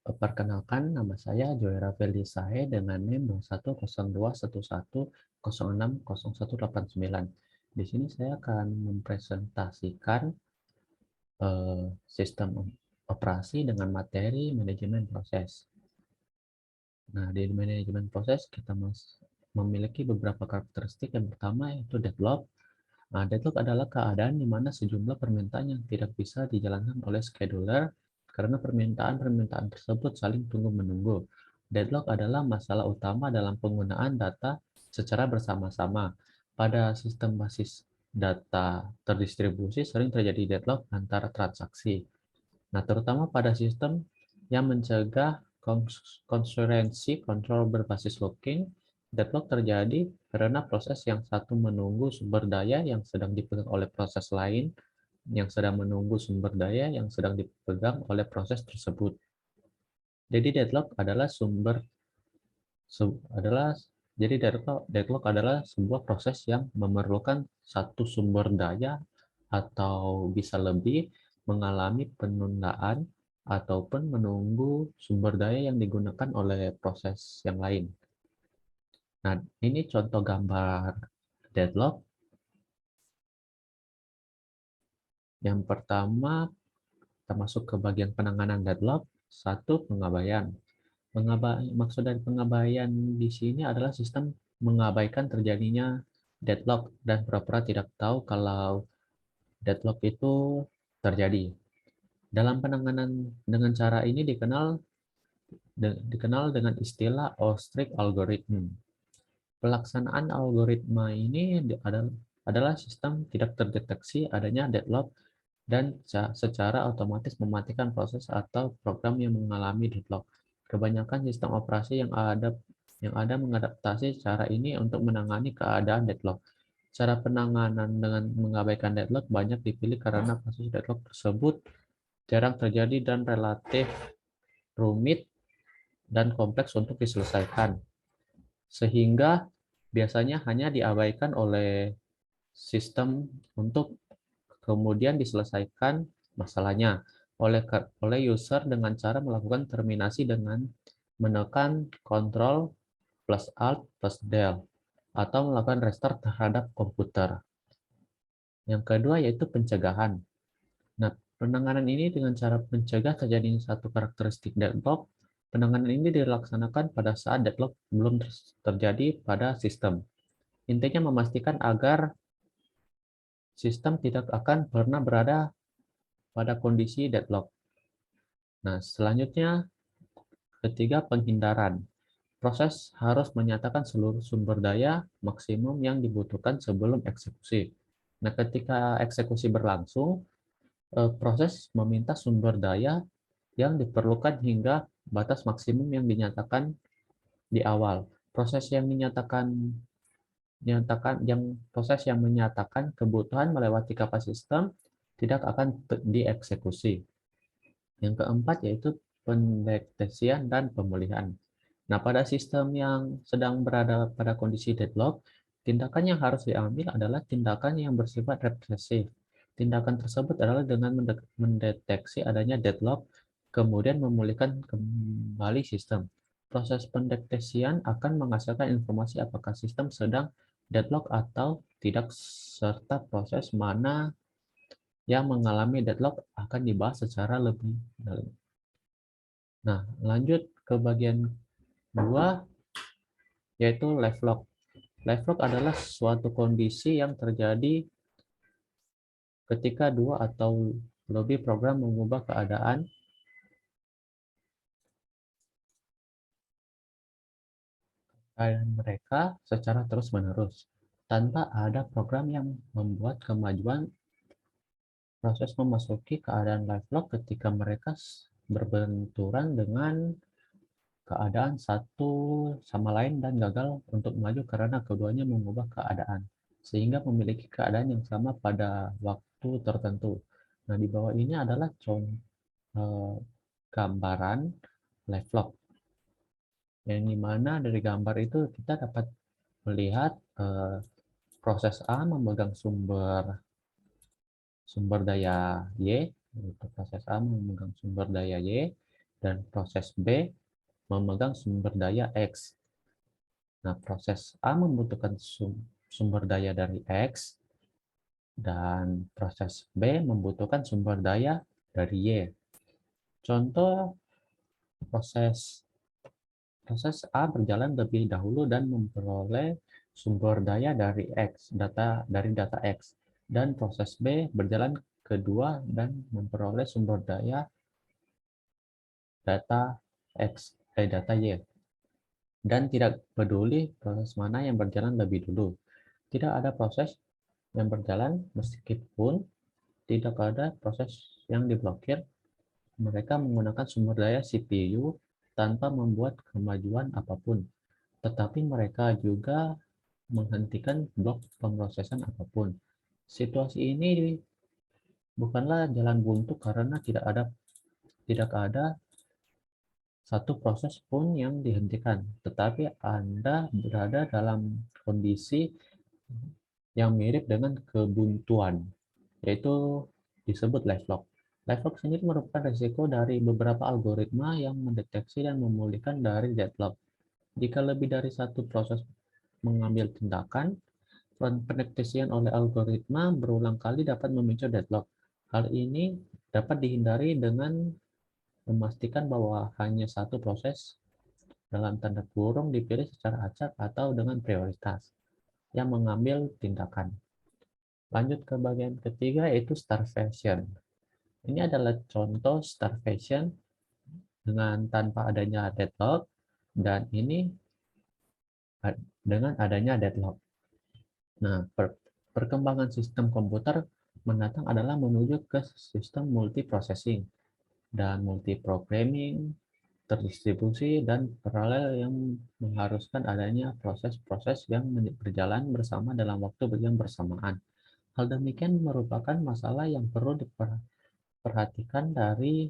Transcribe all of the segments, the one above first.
Perkenalkan, nama saya Joy Rafeli Sahe dengan NIM 210211060189. Di sini saya akan mempresentasikan sistem operasi dengan materi manajemen proses. Nah, di manajemen proses kita memiliki beberapa karakteristik. Yang pertama yaitu deadlock. Nah, deadlock adalah keadaan di mana sejumlah permintaan yang tidak bisa dijalankan oleh scheduler karena permintaan-permintaan tersebut saling tunggu-menunggu. Deadlock adalah masalah utama dalam penggunaan data secara bersama-sama. Pada sistem basis data terdistribusi sering terjadi deadlock antara transaksi. Nah, terutama pada sistem yang mencegah konkurensi kontrol berbasis locking, deadlock terjadi karena proses yang satu menunggu sumber daya yang sedang dipegang oleh proses lain yang sedang menunggu sumber daya yang sedang dipegang oleh proses tersebut. Jadi deadlock adalah deadlock adalah sebuah proses yang memerlukan satu sumber daya atau bisa lebih mengalami penundaan ataupun menunggu sumber daya yang digunakan oleh proses yang lain. Nah, ini contoh gambar deadlock. Yang pertama, kita masuk ke bagian penanganan deadlock. Satu, pengabaian. Maksud dari pengabaian di sini adalah sistem mengabaikan terjadinya deadlock dan pura-pura tidak tahu kalau deadlock itu terjadi. Dalam penanganan dengan cara ini dikenal dengan istilah ostrich algorithm. Pelaksanaan algoritma ini adalah sistem tidak terdeteksi adanya deadlock dan secara otomatis mematikan proses atau program yang mengalami deadlock. Kebanyakan sistem operasi yang ada mengadaptasi cara ini untuk menangani keadaan deadlock. Cara penanganan dengan mengabaikan deadlock banyak dipilih karena kasus deadlock tersebut jarang terjadi dan relatif rumit dan kompleks untuk diselesaikan, sehingga biasanya hanya diabaikan oleh sistem untuk kemudian diselesaikan masalahnya oleh user dengan cara melakukan terminasi dengan menekan Ctrl plus Alt plus Del atau melakukan restart terhadap komputer. Yang kedua yaitu pencegahan. Nah, penanganan ini dengan cara mencegah terjadinya satu karakteristik deadlock. Penanganan ini dilaksanakan pada saat deadlock belum terjadi pada sistem. Intinya memastikan agar sistem tidak akan pernah berada pada kondisi deadlock. Nah, selanjutnya ketiga, penghindaran. Proses harus menyatakan seluruh sumber daya maksimum yang dibutuhkan sebelum eksekusi. Nah, ketika eksekusi berlangsung, proses meminta sumber daya yang diperlukan hingga batas maksimum yang dinyatakan di awal. Proses yang menyatakan kebutuhan melewati kapasitas sistem tidak akan dieksekusi. Yang keempat yaitu pendeteksian dan pemulihan. Nah, pada sistem yang sedang berada pada kondisi deadlock, tindakan yang harus diambil adalah tindakan yang bersifat represif. Tindakan tersebut adalah dengan mendeteksi adanya deadlock, kemudian memulihkan kembali sistem. Proses pendeteksian akan menghasilkan informasi apakah sistem sedang deadlock atau tidak, serta proses mana yang mengalami deadlock akan dibahas secara lebih dalam. Nah, lanjut ke bagian 2, yaitu live lock. Live lock adalah suatu kondisi yang terjadi ketika dua atau lebih program mengubah keadaan mereka secara terus-menerus tanpa ada program yang membuat kemajuan. Proses memasuki keadaan live lock ketika mereka berbenturan dengan keadaan satu sama lain dan gagal untuk maju karena keduanya mengubah keadaan sehingga memiliki keadaan yang sama pada waktu tertentu. Nah, di bawah ini adalah contoh gambaran live lock, yang dimana dari gambar itu kita dapat melihat proses A memegang sumber daya Y, proses A memegang sumber daya Y, dan proses B memegang sumber daya X. Nah, proses A membutuhkan sumber daya dari X, dan proses B membutuhkan sumber daya dari Y. Contoh, proses A berjalan lebih dahulu dan memperoleh sumber daya dari data X, dan proses B berjalan kedua dan memperoleh sumber daya data Y, dan tidak peduli proses mana yang berjalan lebih dulu. Tidak ada proses yang berjalan meskipun tidak ada proses yang diblokir. Mereka menggunakan sumber daya CPU tanpa membuat kemajuan apapun, tetapi mereka juga menghentikan blok pemrosesan apapun. Situasi ini bukanlah jalan buntu karena tidak ada satu proses pun yang dihentikan, tetapi Anda berada dalam kondisi yang mirip dengan kebuntuan, yaitu disebut live lock. Live lock sendiri merupakan risiko dari beberapa algoritma yang mendeteksi dan memulihkan dari deadlock. Jika lebih dari satu proses mengambil tindakan, pendeteksian oleh algoritma berulang kali dapat memicu deadlock. Hal ini dapat dihindari dengan memastikan bahwa hanya satu proses dalam tanda kurung dipilih secara acak atau dengan prioritas yang mengambil tindakan. Lanjut ke bagian ketiga, yaitu starvation. Ini adalah contoh starvation dengan tanpa adanya deadlock, dan ini dengan adanya deadlock. Nah, perkembangan sistem komputer mendatang adalah menuju ke sistem multiprocessing dan multiprogramming, terdistribusi, dan paralel yang mengharuskan adanya proses-proses yang berjalan bersama dalam waktu yang bersamaan. Hal demikian merupakan masalah yang perlu diperhatikan dari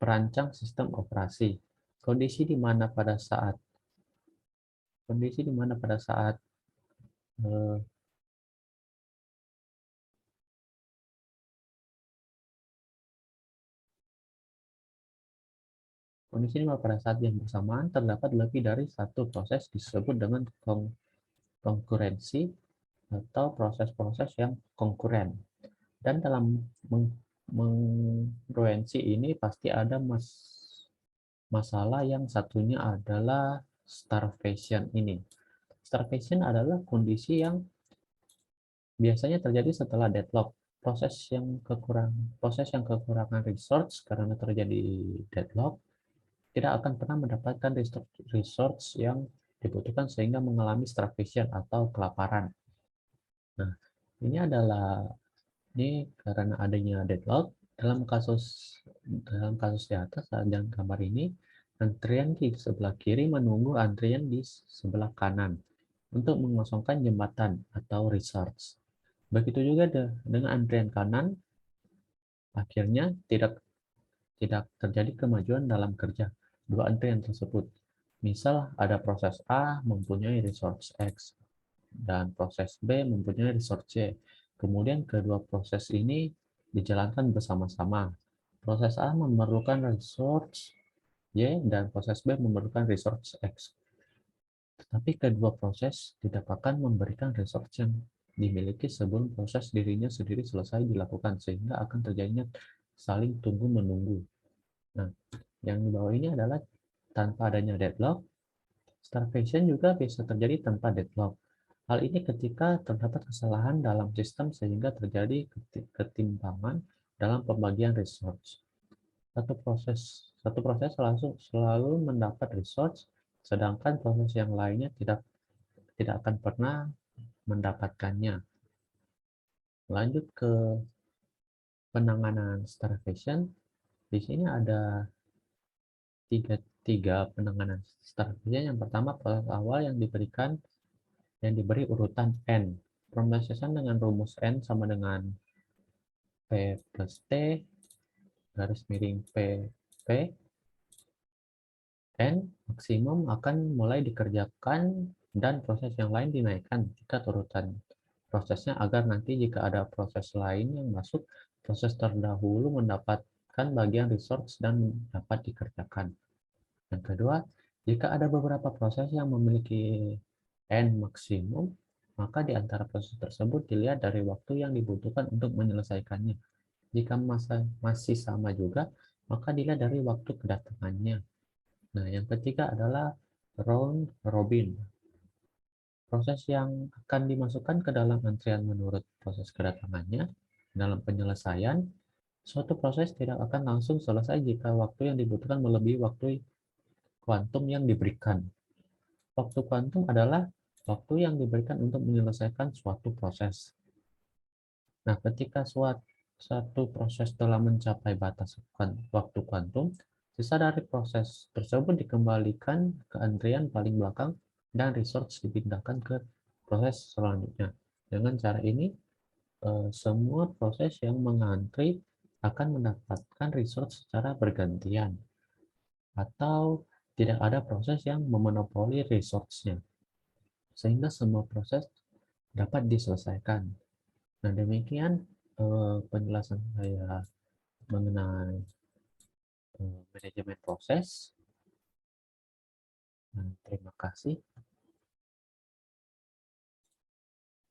perancang sistem operasi. Kondisi di mana pada saat eh, yang bersamaan terdapat lebih dari satu proses disebut dengan konkurensi atau proses-proses yang konkuren. Dan dalam mengkongruensi ini pasti ada masalah yang satunya adalah starvation ini. Starvation adalah kondisi yang biasanya terjadi setelah deadlock. Proses yang kekurangan resource karena terjadi deadlock tidak akan pernah mendapatkan resource yang dibutuhkan sehingga mengalami starvation atau kelaparan. Nah, ini karena adanya deadlock. Dalam kasus di atas dan gambar ini, antrian di sebelah kiri menunggu antrian di sebelah kanan untuk mengosongkan jembatan atau resource. Begitu juga dengan antrian kanan, akhirnya tidak terjadi kemajuan dalam kerja dua antrian tersebut. Misal ada proses A mempunyai resource X dan proses B mempunyai resource Y. Kemudian kedua proses ini dijalankan bersama-sama. Proses A memerlukan resource Y dan proses B memerlukan resource X. Tetapi kedua proses tidak akan memberikan resource yang dimiliki sebelum proses dirinya sendiri selesai dilakukan, sehingga akan terjadinya saling tunggu-menunggu. Nah, yang di bawah ini adalah tanpa adanya deadlock. Starvation juga bisa terjadi tanpa deadlock. Hal ini ketika terdapat kesalahan dalam sistem sehingga terjadi ketimpangan dalam pembagian resource. Satu proses selalu mendapat resource, sedangkan proses yang lainnya tidak akan pernah mendapatkannya. Lanjut ke penanganan starvation. Di sini ada tiga penanganan starvation. Yang pertama, proses awal yang diberi urutan n. Pemrosesan dengan rumus n sama dengan p plus t garis miring p n maksimum akan mulai dikerjakan dan proses yang lain dinaikkan tingkat urutan prosesnya agar nanti jika ada proses lain yang masuk, proses terdahulu mendapatkan mendapatkan bagian resource dan dapat dikerjakan. Yang kedua, jika ada beberapa proses yang memiliki N maksimum, maka di antara proses tersebut dilihat dari waktu yang dibutuhkan untuk menyelesaikannya. Jika masih sama juga, maka dilihat dari waktu kedatangannya. Nah, yang ketiga adalah round robin. Proses yang akan dimasukkan ke dalam antrian menurut proses kedatangannya. Dalam penyelesaian, suatu proses tidak akan langsung selesai jika waktu yang dibutuhkan melebihi waktu kuantum yang diberikan. Waktu kuantum adalah waktu yang diberikan untuk menyelesaikan suatu proses. Nah, ketika suatu proses telah mencapai batas waktu kuantum, sisa dari proses tersebut dikembalikan ke antrian paling belakang dan resource dipindahkan ke proses selanjutnya. Dengan cara ini, semua proses yang mengantri akan mendapatkan resource secara bergantian, atau tidak ada proses yang memonopoli resource-nya, sehingga semua proses dapat diselesaikan. Nah, demikian penjelasan saya mengenai manajemen proses. Terima kasih.